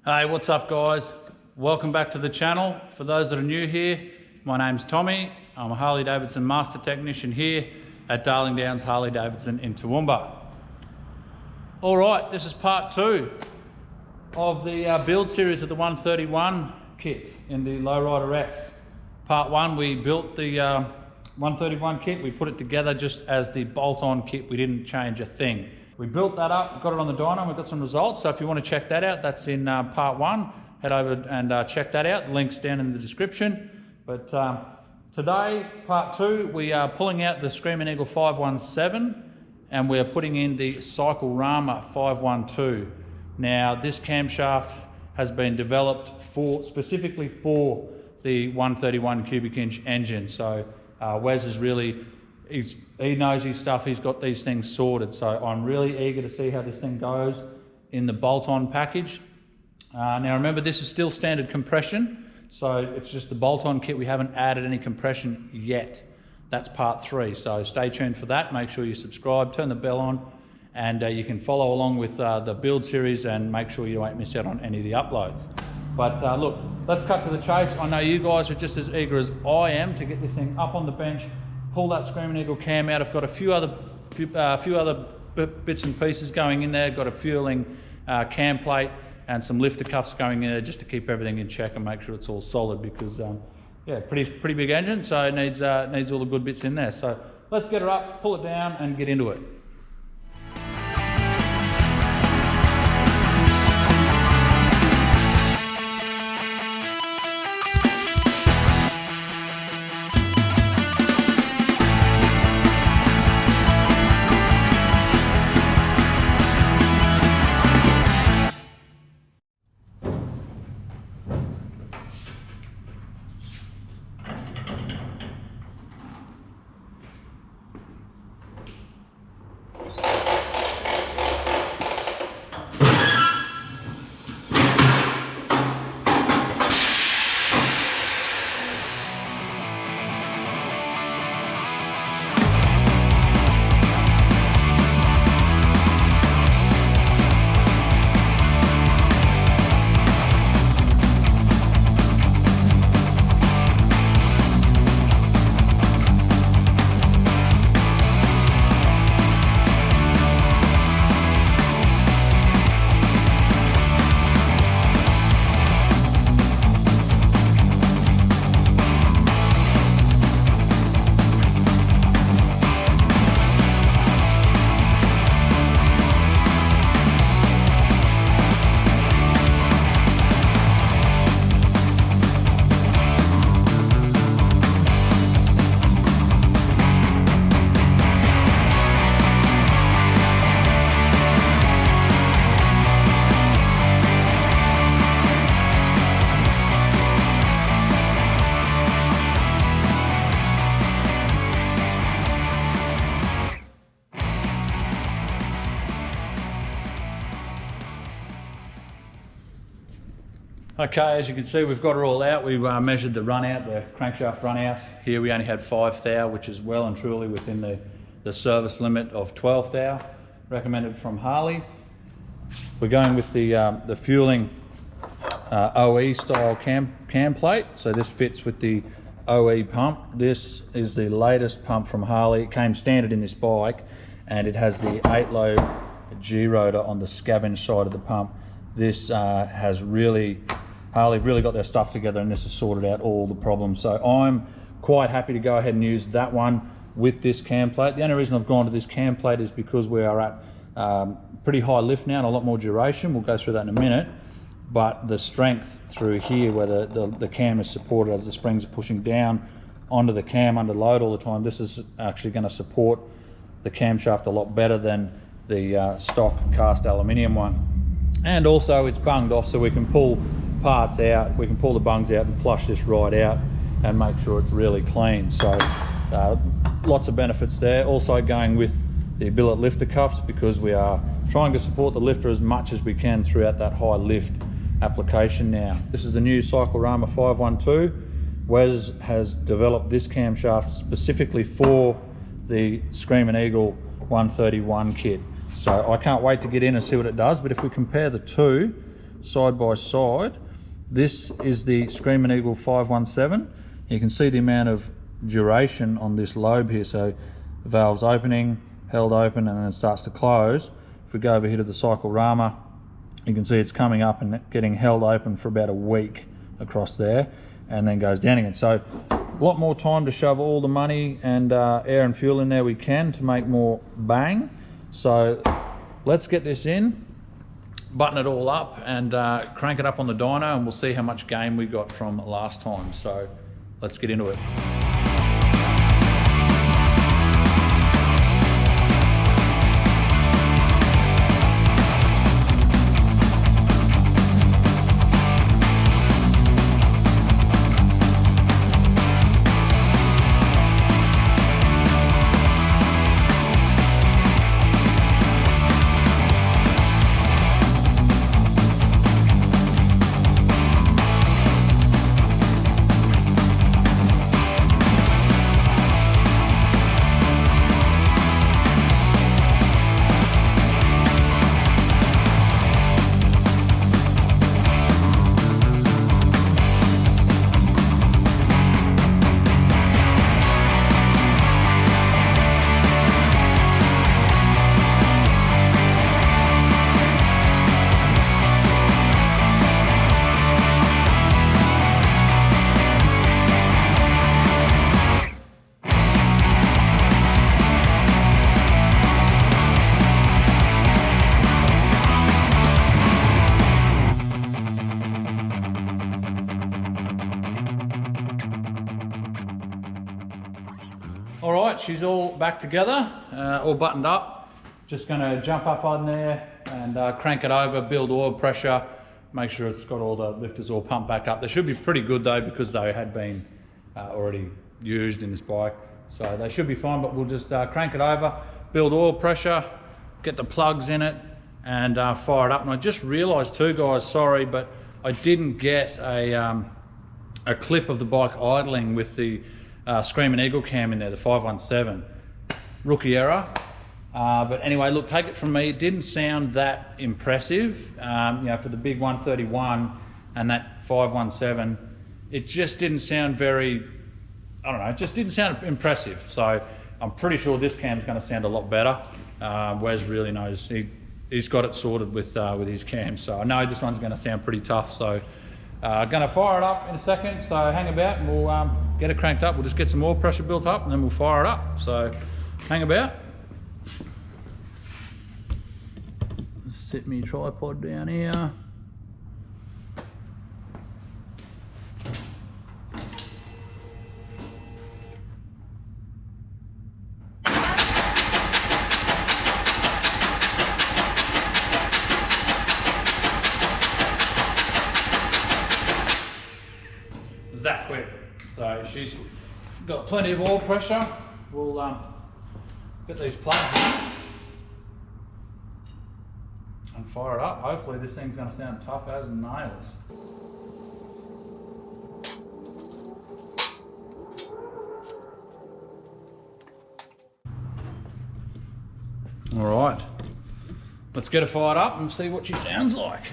Hey, what's up guys? Welcome back to the channel. For those that are new here, my name's Tommy. I'm a Harley-Davidson Master Technician here at Darling Downs Harley-Davidson in Toowoomba. All right, this is part two of the build series of the 131 kit in the Lowrider S. Part one, we built the 131 kit. We put it together just as the bolt-on kit. We didn't change a thing. We built that up, got it on the dyno, and we've got some results. So if you want to check that out, that's in part one. Head over and check that out. The link's down in the description. But today, part two, we are pulling out the Screamin Eagle 517 and we're putting in the Cycle-Rama 512. Now, this camshaft has been developed specifically for the 131 cubic inch engine. So Wes is really, he knows his stuff, he's got these things sorted. So I'm really eager to see how this thing goes in the bolt-on package. Now remember, this is still standard compression, so it's just the bolt-on kit. We haven't added any compression yet. That's part three, so stay tuned for that. Make sure you subscribe, turn the bell on, and you can follow along with the build series and make sure you won't miss out on any of the uploads. But look, let's cut to the chase. I know you guys are just as eager as I am to get this thing up on the bench, pull that Screamin Eagle cam out. I've got a few other bits and pieces going in there. Got a fueling cam plate and some lifter cuffs going in there just to keep everything in check and make sure it's all solid, because yeah, pretty big engine, so it needs all the good bits in there. So let's get it up, pull it down, and get into it. Okay, as you can see, we've got it all out. We measured the run out, the crankshaft run out. Here we only had 5 thou, which is well and truly within the service limit of 12 thou, recommended from Harley. We're going with the fueling OE style cam plate. So this fits with the OE pump. This is the latest pump from Harley. It came standard in this bike, and it has the 8-lobe ge-rotor on the scavenge side of the pump. This has Harley've really got their stuff together, and this has sorted out all the problems. So I'm quite happy to go ahead and use that one with this cam plate. The only reason I've gone to this cam plate is because we are at pretty high lift now and a lot more duration. We'll go through that in a minute. But the strength through here, where the cam is supported as the springs are pushing down onto the cam under load all the time, this is actually going to support the camshaft a lot better than the stock cast aluminium one. And also it's bunged off, so we can pull parts out, we can pull the bungs out and flush this right out and make sure it's really clean. So lots of benefits there. Also going with the billet lifter cuffs, because we are trying to support the lifter as much as we can throughout that high lift application. Now this is the new Cycle-Rama 512. Wes has developed this camshaft specifically for the Screamin Eagle 131 kit. So I can't wait to get in and see what it does. But if we compare the two, side by side, this is the Screamin Eagle 517. You can see the amount of duration on this lobe here. So the valve's opening, held open, and then it starts to close. If we go over here to the Cycle-Rama, you can see it's coming up and getting held open for about a week across there, and then goes down again. So a lot more time to shove all the money and air and fuel in there we can to make more bang. So let's get this in, button it all up, and crank it up on the dyno, and we'll see how much gain we got from last time. So let's get into it. All right, she's all back together, all buttoned up. Just gonna jump up on there and crank it over, build oil pressure, make sure it's got all the lifters all pumped back up. They should be pretty good though, because they had been already used in this bike. So they should be fine, but we'll just crank it over, build oil pressure, get the plugs in it, and fire it up. And I just realized too, guys, sorry, but I didn't get a clip of the bike idling with the Screamin Eagle cam in there, the 517. Rookie error. But anyway, look, take it from me, it didn't sound that impressive. You know, for the big 131 and that 517, it just didn't sound very, I don't know, it just didn't sound impressive. So I'm pretty sure this cam's going to sound a lot better. Wes really knows, he's got it sorted with his cam. So I know this one's going to sound pretty tough. So going to fire it up in a second, so hang about and we'll get it cranked up. We'll just get some oil pressure built up and then we'll fire it up. So hang about. Set me tripod down here. It's that quick. So she's got plenty of oil pressure. We'll get these plugs in and fire it up. Hopefully this thing's going to sound tough as nails. All right, let's get her fired up and see what she sounds like.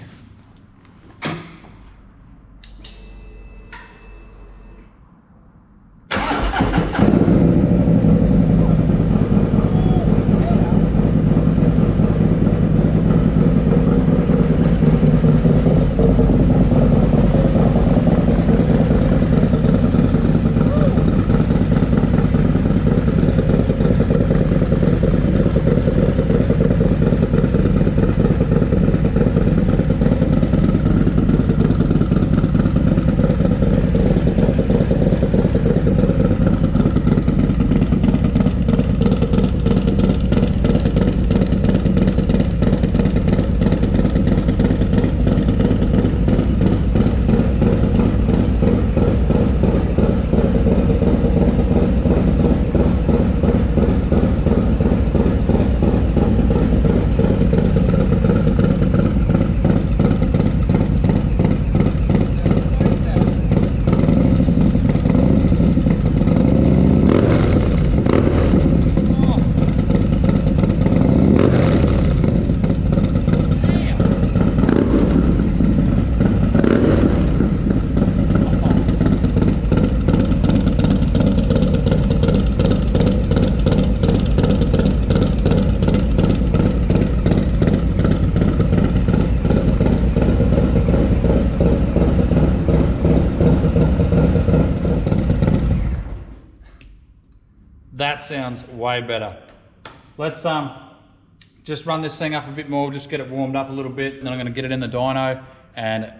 That sounds way better. Let's just run this thing up a bit more, just get it warmed up a little bit, and then I'm gonna get it in the dyno and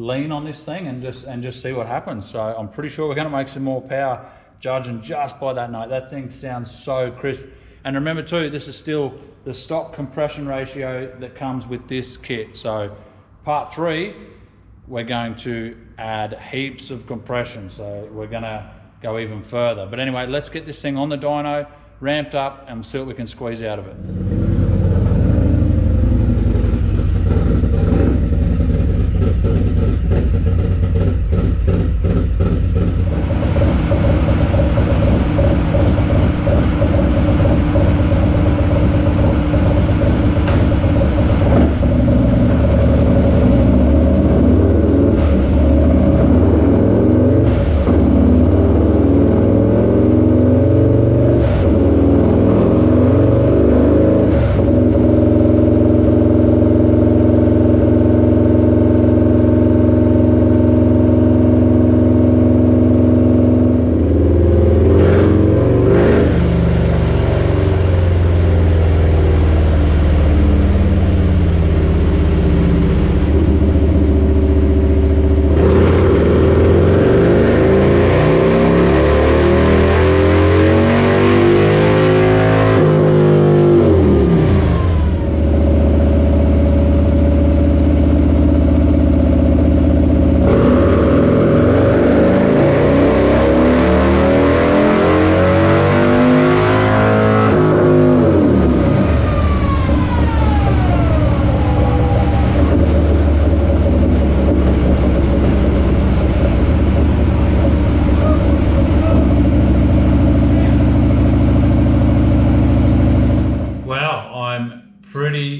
lean on this thing and just see what happens. So I'm pretty sure we're gonna make some more power, judging just by that note. That thing sounds so crisp. And remember too, this is still the stock compression ratio that comes with this kit. So part 3, we're going to add heaps of compression. So we're gonna go even further. But anyway, let's get this thing on the dyno, ramped up, and see what we can squeeze out of it.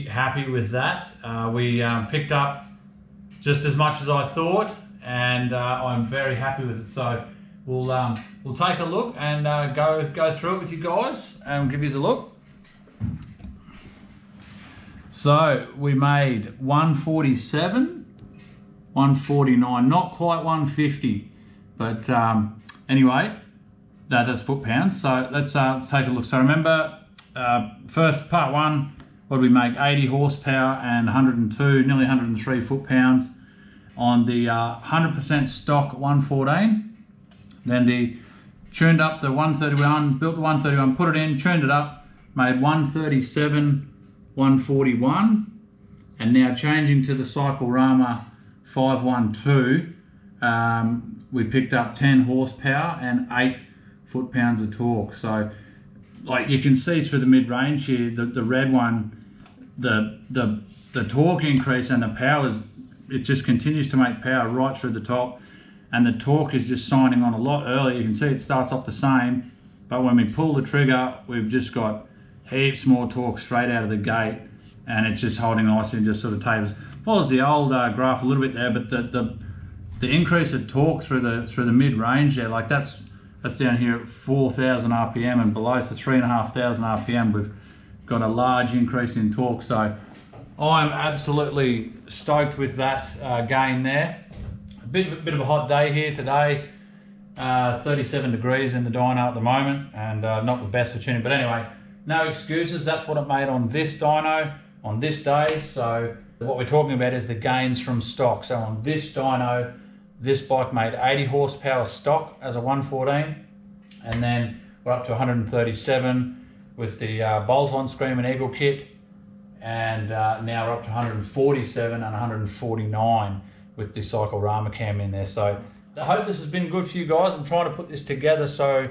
Happy with that. We picked up just as much as I thought, and I'm very happy with it. So we'll take a look and go through it with you guys and give you a look. So we made 147, 149, not quite 150, but anyway, that's foot-pounds. So let's take a look. So remember, first part 1, what did we make? 80 horsepower and 102, nearly 103 foot-pounds on the 100% stock 114. Then the tuned up the 131, built the 131, put it in, tuned it up, made 137, 141, and now changing to the Cycle-Rama 512, we picked up 10 horsepower and 8 foot-pounds of torque. So like you can see through the mid-range here, the red one, the torque increase and the power it just continues to make power right through the top, and the torque is just signing on a lot earlier. You can see it starts off the same, but when we pull the trigger, we've just got heaps more torque straight out of the gate, and it's just holding nicely and just sort of tapers. Follows the old graph a little bit there, but the increase of torque through the mid-range there, like that's down here at 4,000 RPM and below, so 3,500 RPM. We've got a large increase in torque, so I'm absolutely stoked with that gain there. A bit of a hot day here today, 37 degrees in the dyno at the moment, and not the best for tuning, but anyway, no excuses. That's what it made on this dyno on this day. So what we're talking about is the gains from stock. So on this dyno, this bike made 80 horsepower stock as a 114, and then we're up to 137 with the bolt-on Screamin Eagle kit, and now we're up to 147 and 149 with the Cycle-Rama cam in there. So I hope this has been good for you guys. I'm trying to put this together so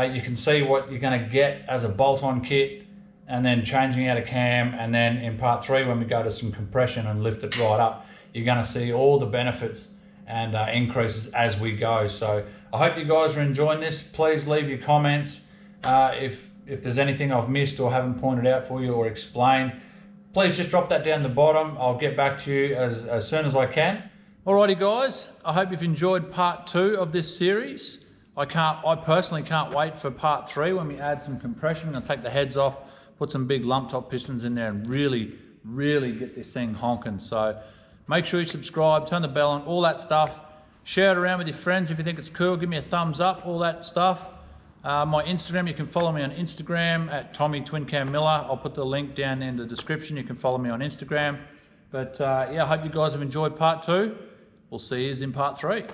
you can see what you're going to get as a bolt-on kit, and then changing out a cam, and then in part 3 when we go to some compression and lift it right up, you're going to see all the benefits and increases as we go. So I hope you guys are enjoying this. Please leave your comments if there's anything I've missed or haven't pointed out for you or explained. Please just drop that down the bottom. I'll get back to you as soon as I can. Alrighty guys, I hope you've enjoyed part 2 of this series. I personally can't wait for part 3 when we add some compression. I'm going to take the heads off, put some big lump top pistons in there, and really get this thing honking. So make sure you subscribe, turn the bell on, all that stuff. Share it around with your friends if you think it's cool. Give me a thumbs up, all that stuff. My Instagram, you can follow me on Instagram at Tommy Twin Cam Miller. I'll put the link down in the description. You can follow me on Instagram. But yeah, I hope you guys have enjoyed part 2. We'll see you in part 3.